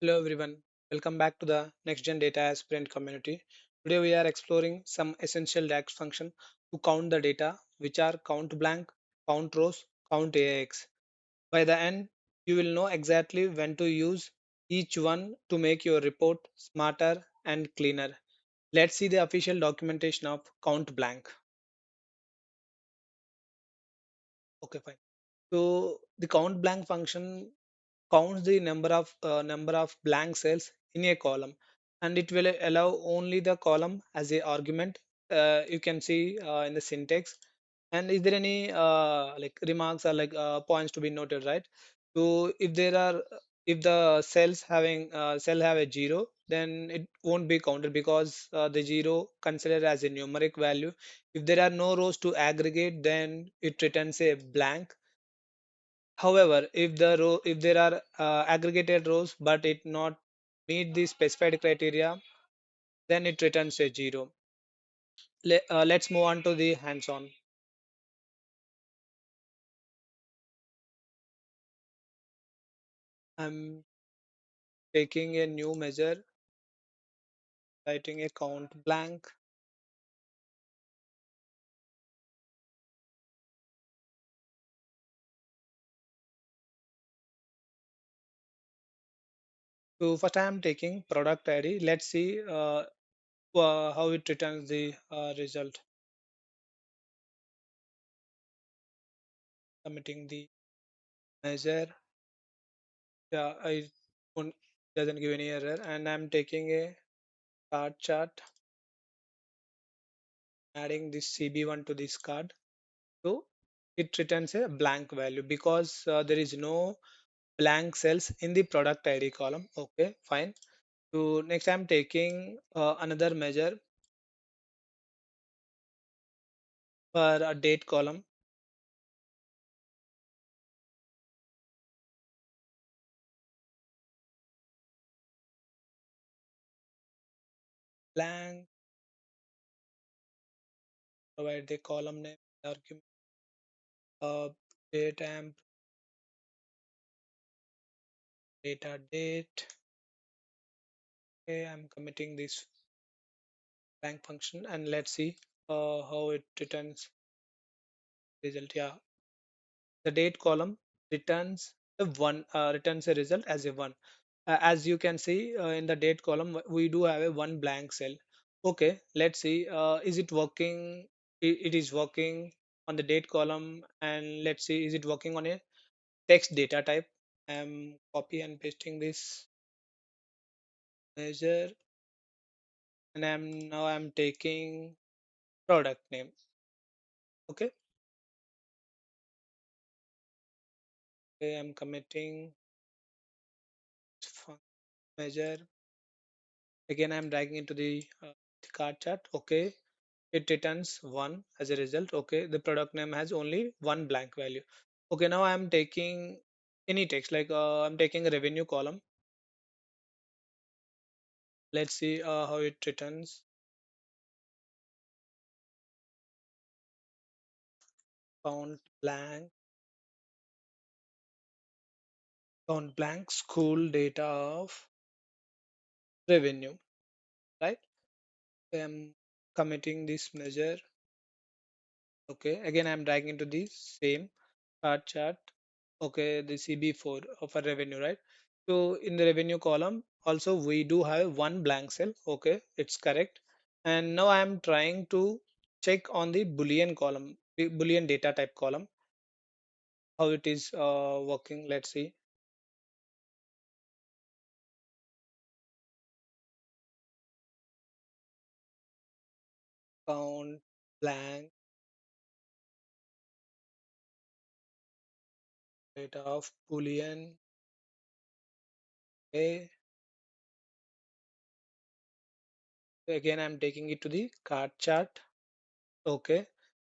Hello everyone, welcome back to the Next Gen Data Aspirant community. Today we are exploring some essential DAX function to count the data, which are count blank, count rows, count AX. By the end, you will know exactly when to use each one to make your report smarter and cleaner. Let's see the official documentation of count blank. Okay, fine. So the count blank function counts the number of blank cells in a column, and it will allow only the column as a argument. You can see in the syntax. And is there any like remarks or like points to be noted, right? So if the cell have a zero, then it won't be counted because the zero considered as a numeric value. If there are no rows to aggregate, then it returns a blank. However, if there are aggregated rows but it not meet the specified criteria, then it returns a zero. Let's move on to the hands-on. I'm taking a new measure, writing a count blank. So first I'm taking product ID. Let's see how it returns the result. Submitting the measure. Yeah, I won't, doesn't give any error. And I'm taking a card chart, adding this CB1 to this card. So it returns a blank value because there is no blank cells in the product ID column. Okay, fine. So next I'm taking another measure for a date column. Blank, provide the column name, argument, uh, date amp, data date. Okay, I'm committing this blank function and let's see how it returns result. Yeah, the date column returns returns a result as a one. As you can see in the date column, we do have a one blank cell. Okay, let's see. Is it working? It is working on the date column, and let's see, is it working on a text data type? I'm copy and pasting this measure, and I'm taking product name. Okay, okay, I'm committing measure. Again, I'm dragging into the card chart. Okay, it returns one as a result. Okay, the product name has only one blank value. Okay, now I'm taking any text like I'm taking a revenue column. Let's see how it returns. Count blank, count blank school data of revenue, right? I'm committing this measure. Okay, again I'm dragging into the same card chart. Okay, the CB4 of a revenue, right? So in the revenue column, also we do have one blank cell. Okay, it's correct. And now I am trying to check on the Boolean column, the Boolean data type column, how it is working. Let's see. Count blank data of Boolean. Okay. Again, I'm taking it to the card chart. Okay.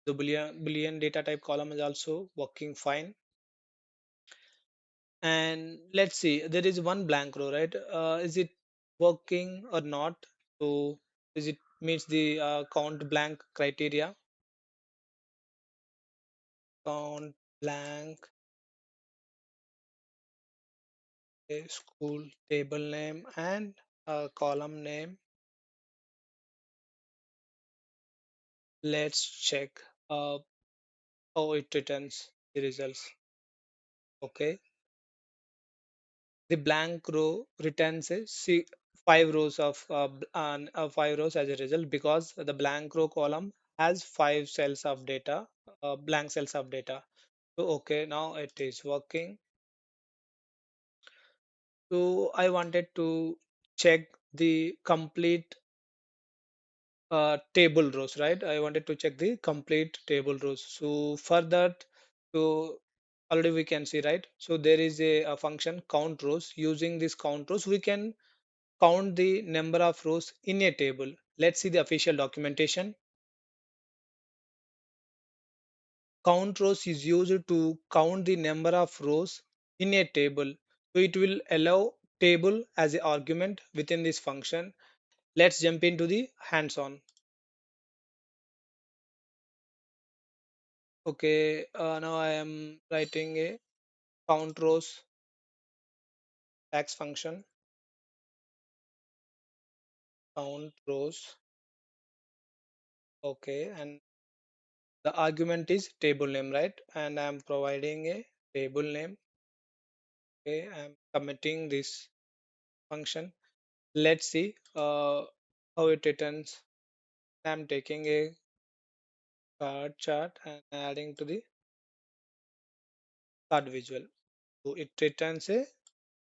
The Boolean data type column is also working fine. And let's see, there is one blank row, right? Is it working or not? So is it meets the count blank criteria? Count blank a school table name and a column name. Let's check uh, how it returns the results. Okay, the blank row returns five rows of five rows as a result because the blank row column has five cells of data, blank cells of data. So okay, now it is working. So I wanted to check the complete table rows, right? I wanted to check the complete table rows. So for that, so already we can see, right? So there is a function count rows. Using this count rows, we can count the number of rows in a table. Let's see the official documentation. Count rows is used to count the number of rows in a table. So it will allow table as an argument within this function. Let's jump into the hands-on. Okay, now I am writing a count rows DAX function, count rows. Okay, and the argument is table name, right? And I'm providing a table name. Okay, I'm committing this function. Let's see how it returns. I'm taking a card chart and adding to the card visual. So it returns a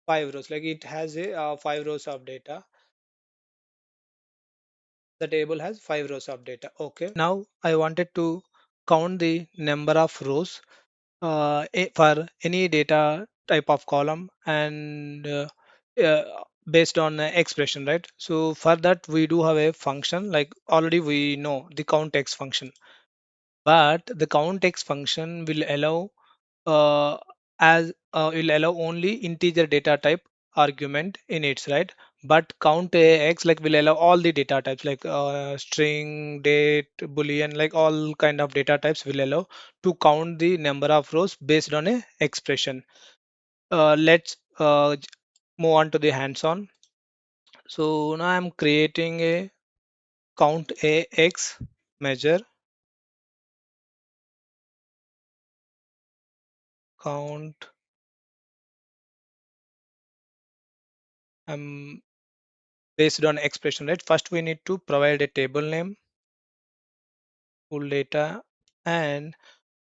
five rows, like it has a five rows of data. The table has five rows of data. Okay, now I wanted to count the number of rows for any data type of column and based on expression, right? So for that we do have a function, like already we know the COUNTX function, but the COUNTX function uh, will allow only integer data type argument in its, right? But COUNTAX like will allow all the data types like string, date, boolean, like all kind of data types will allow to count the number of rows based on a expression. Let's move on to the hands-on. So now I'm creating a COUNTAX measure. Count um, based on expression, right? First we need to provide a table name, full data, and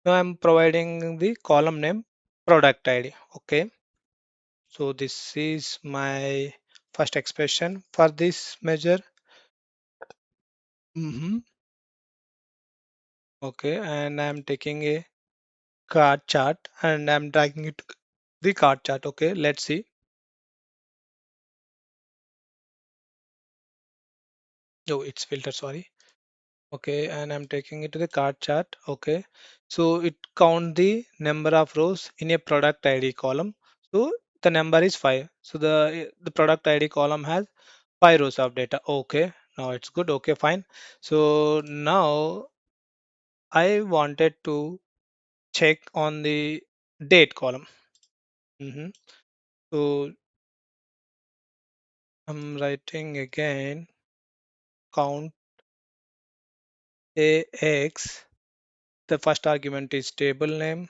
now I'm providing the column name product ID. Okay, so this is my first expression for this measure. Mhm. Okay, and I'm taking a card chart and I'm dragging it to the card chart. Okay, let's see. Oh, it's filter, sorry. Okay, and I'm taking it to the card chart. Okay, so it count the number of rows in a product ID column. So the number is five. So the product ID column has five rows of data. Okay, now it's good. Okay, fine. So now I wanted to check on the date column. Mhm. So I'm writing again count AX. The first argument is table name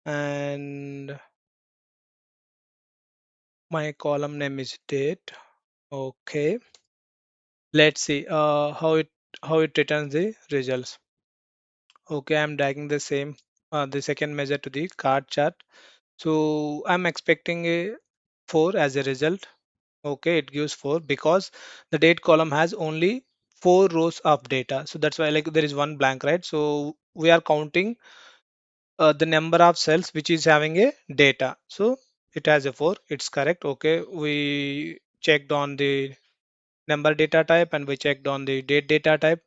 and my column name is date. Okay, let's see how it returns the results. Okay, I'm dragging the second measure to the card chart. So I'm expecting a 4 as a result. Okay, it gives 4 because the date column has only 4 rows of data. So that's why like there is one blank, right? So we are counting the number of cells which is having a data. So it has a 4. It's correct. Okay, we checked on the number data type and we checked on the date data type,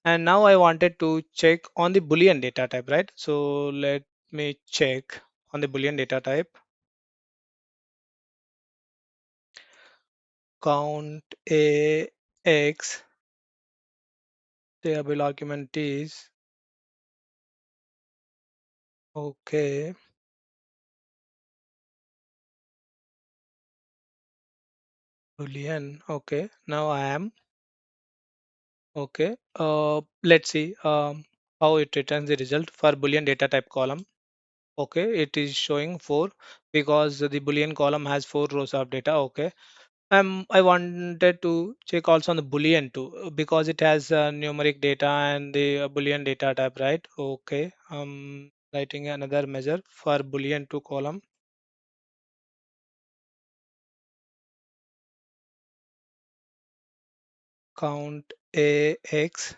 and now I wanted to check on the boolean data type, right? So let me check on the boolean data type. Count a x table argument is Okay, Boolean. Okay, now I am. Okay, let's see how it returns the result for Boolean data type column. Okay, it is showing 4 because the Boolean column has 4 rows of data. Okay, I wanted to check also on the Boolean too because it has numeric data and the Boolean data type, right? Okay, writing another measure for Boolean to column count AX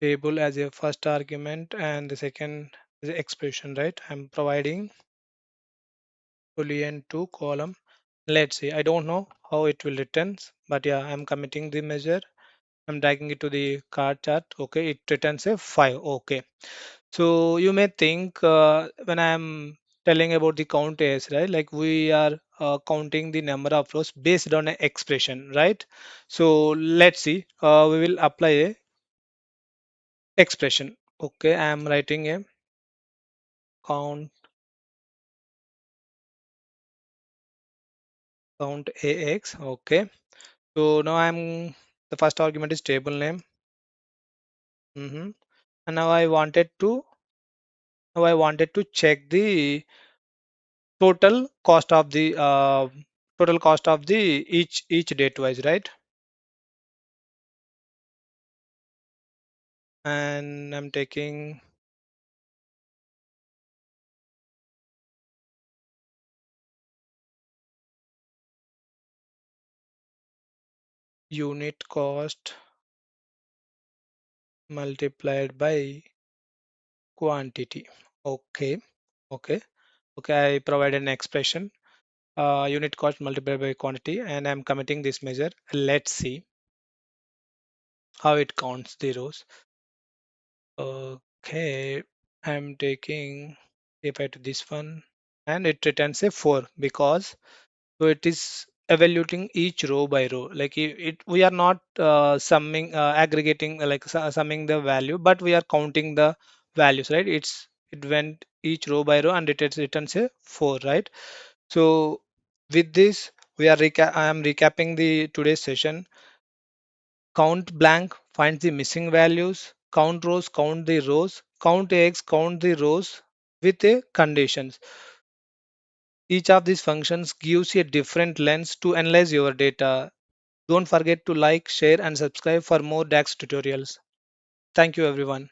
table as a first argument and the second is the expression, right? I'm providing Boolean to column. Let's see. I don't know how it will return, but yeah, I'm committing the measure. I'm dragging it to the card chart. Okay, it returns a 5. Okay. So you may think when I'm telling about the count as, right? Like we are counting the number of rows based on an expression, right? So let's see. We will apply a expression. Okay, I'm writing a count count AX. Okay. So now I'm the first argument is table name. hmm And now I wanted to check the total cost of the total cost of the each date wise, right? And I'm taking unit cost multiplied by quantity. Okay, okay, okay. I provide an expression, unit cost multiplied by quantity, and I'm committing this measure. Let's see how it counts the rows. Okay, I'm taking if I to this one, and it returns a 4 because so it is evaluating each row by row. Like we are not summing, aggregating, like summing the value, but we are counting the values, right? It went each row by row and returns a 4, right? So with this, I am recapping the today's session. Count blank finds the missing values. Count rows, count the rows. Count eggs, count the rows with a conditions. Each of these functions gives you a different lens to analyze your data. Don't forget to like, share, and subscribe for more DAX tutorials. Thank you, everyone.